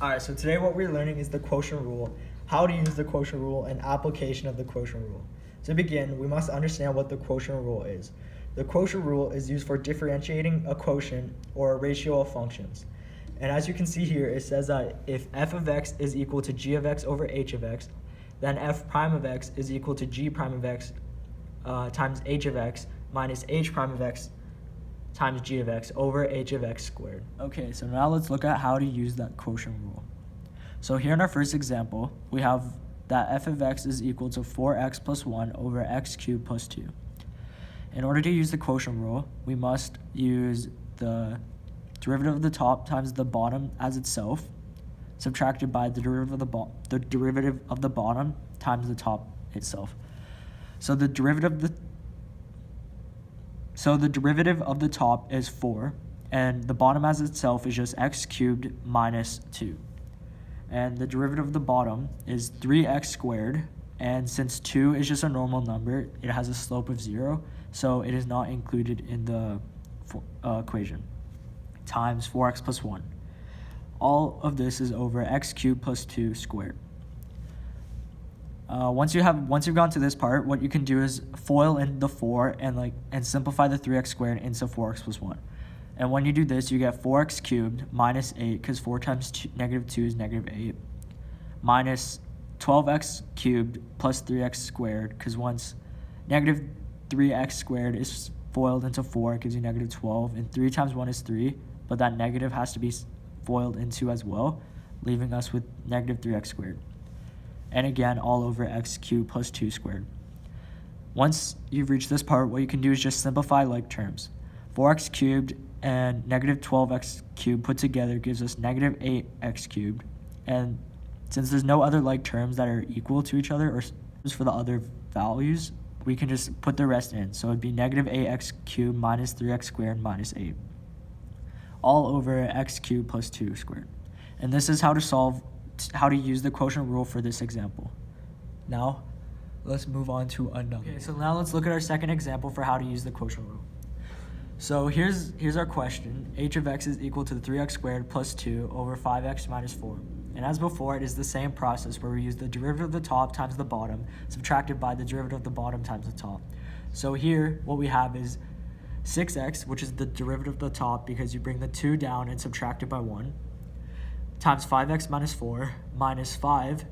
Alright, so today what we're learning is the quotient rule, how to use the quotient rule, and application of the quotient rule. To begin, we must understand what the quotient rule is. The quotient rule is used for differentiating a quotient or a ratio of functions. And as you can see here, it says that if f of x is equal to g of x over h of x, then f prime of x is equal to g prime of x times h of x minus h prime of x times g of x over h of x squared. Okay, so now let's look at how to use that quotient rule. So here in our first example, we have that f of x is equal to 4x plus 1 over x cubed plus 2. In order to use the quotient rule, we must use the derivative of the top times the bottom as itself, subtracted by the derivative of the bottom times the top itself. So the derivative of the top is 4, and the bottom as itself is just x cubed minus 2. And the derivative of the bottom is 3x squared, and since 2 is just a normal number, it has a slope of 0, so it is not included in the equation, times 4x plus 1. All of this is over x cubed plus 2 squared. Once you've gone to this part, what you can do is FOIL in the 4 and simplify the 3x squared into 4x plus 1. And when you do this, you get 4x cubed minus 8, because 4 times negative 2 is negative 8, minus 12x cubed plus 3x squared, because once negative 3x squared is FOILed into 4, it gives you negative 12, and 3 times 1 is 3, but that negative has to be FOILed into as well, leaving us with negative 3x squared. And again, all over x cubed plus 2 squared. Once you've reached this part, what you can do is just simplify like terms. 4x cubed and negative 12x cubed put together gives us negative 8x cubed. And since there's no other like terms that are equal to each other or for the other values, we can just put the rest in. So it'd be negative 8x cubed minus 3x squared minus 8. All over x cubed plus 2 squared. And this is how to use the quotient rule for this example. Now, let's move on to another. Okay, so now let's look at our second example for how to use the quotient rule. So here's our question. H of x is equal to 3x squared plus 2 over 5x minus 4. And as before, it is the same process where we use the derivative of the top times the bottom, subtracted by the derivative of the bottom times the top. So here, what we have is 6x, which is the derivative of the top because you bring the 2 down and subtract it by 1, times 5x minus 4 minus 5,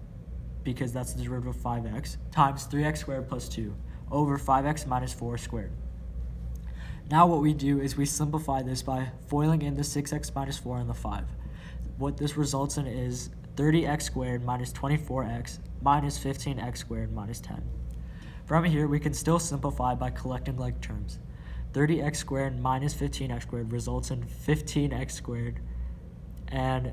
because that's the derivative of 5x, times 3x squared plus 2 over 5x minus 4 squared. Now what we do is we simplify this by FOILing in the 6x minus 4 and the 5. What this results in is 30x squared minus 24x minus 15x squared minus 10. From here, we can still simplify by collecting like terms. 30x squared minus 15x squared results in 15x squared, and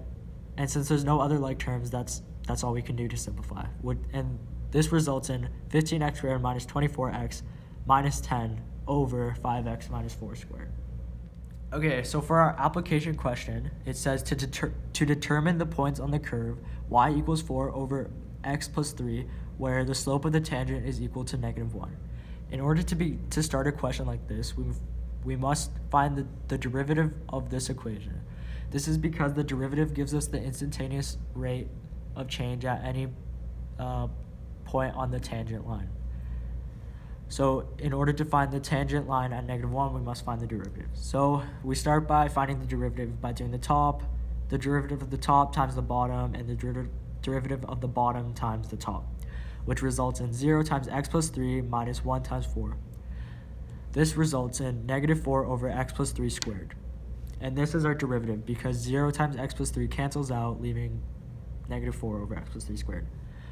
since there's no other like terms, that's all we can do to simplify. And this results in 15x squared minus 24x minus 10 over 5x minus 4 squared. Okay, so for our application question, it says to determine the points on the curve y equals 4 over x plus 3, where the slope of the tangent is equal to negative 1. In order to start a question like this, we must find the derivative of this equation. This is because the derivative gives us the instantaneous rate of change at any point on the tangent line. So in order to find the tangent line at negative 1, we must find the derivative. So we start by finding the derivative by doing the derivative of the top times the bottom, and the derivative of the bottom times the top, which results in 0 times x plus 3 minus 1 times 4. This results in negative 4 over x plus 3 squared. And this is our derivative because 0 times x plus 3 cancels out, leaving negative 4 over x plus 3 squared.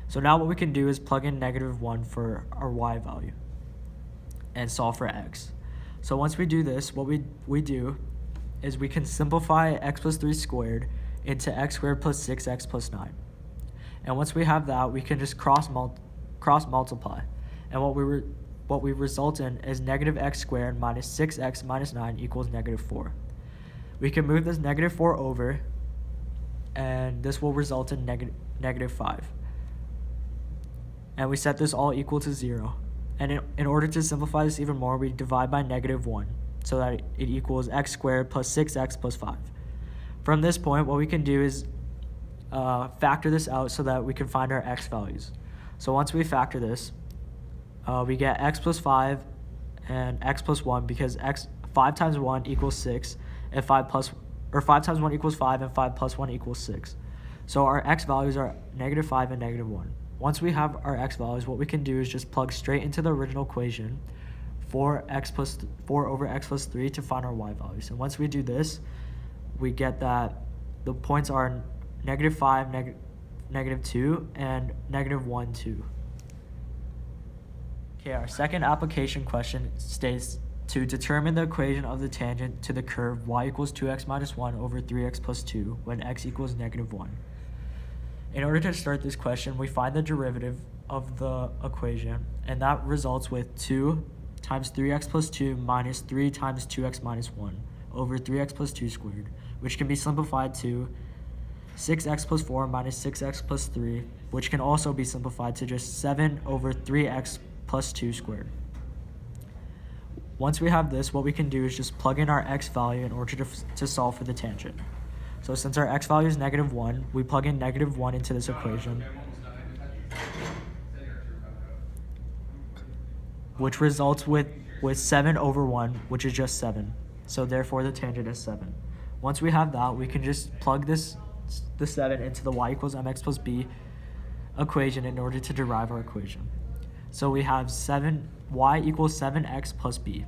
So now what we can do is plug in negative 1 for our y value and solve for x. So once we do this, what we do is we can simplify x plus 3 squared into x squared plus 6x plus 9. And once we have that, we can just cross multiply. And what we result in is negative x squared minus 6x minus 9 equals negative 4. We can move this negative 4 over, and this will result in negative 5. And we set this all equal to 0. And in order to simplify this even more, we divide by negative 1, so that it equals x squared plus 6x plus 5. From this point, what we can do is factor this out so that we can find our x values. So once we factor this, we get x plus 5 and x plus 1 because 5 times 1 equals 6 and 5 times 1 equals 5 and 5 plus 1 equals 6. So our x values are -5 and -1. Once we have our x values, what we can do is just plug straight into the original equation 4 over x plus 3 to find our y values. And once we do this, we get that the points are -5, -2, and -1, 2. Okay, our second application question states to determine the equation of the tangent to the curve y equals 2x minus 1 over 3x plus 2 when x equals -1. In order to start this question, we find the derivative of the equation, and that results with 2 times 3x plus 2 minus 3 times 2x minus 1 over 3x plus 2 squared, which can be simplified to 6x plus 4 minus 6x plus 3, which can also be simplified to just 7 over 3x plus 2 squared. Once we have this, what we can do is just plug in our x value in order to solve for the tangent. So since our x value is -1, we plug in -1 into this equation, which results with 7 over 1, which is just 7. So therefore the tangent is 7. Once we have that, we can just plug the 7 into the y equals mx plus b equation in order to derive our equation. So we have y equals 7x plus b.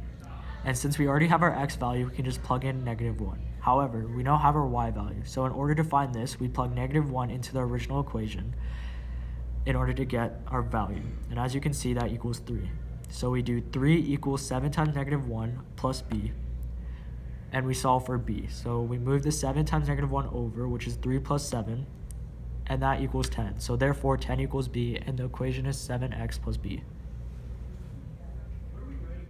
And since we already have our x value, we can just plug in -1. However, we don't have our y value. So in order to find this, we plug -1 into the original equation in order to get our value. And as you can see, that equals 3. So we do 3 equals 7 times -1 plus b. And we solve for b. So we move the 7 times -1 over, which is 3 plus 7, and that equals 10. So therefore 10 equals b, and the equation is 7x plus b.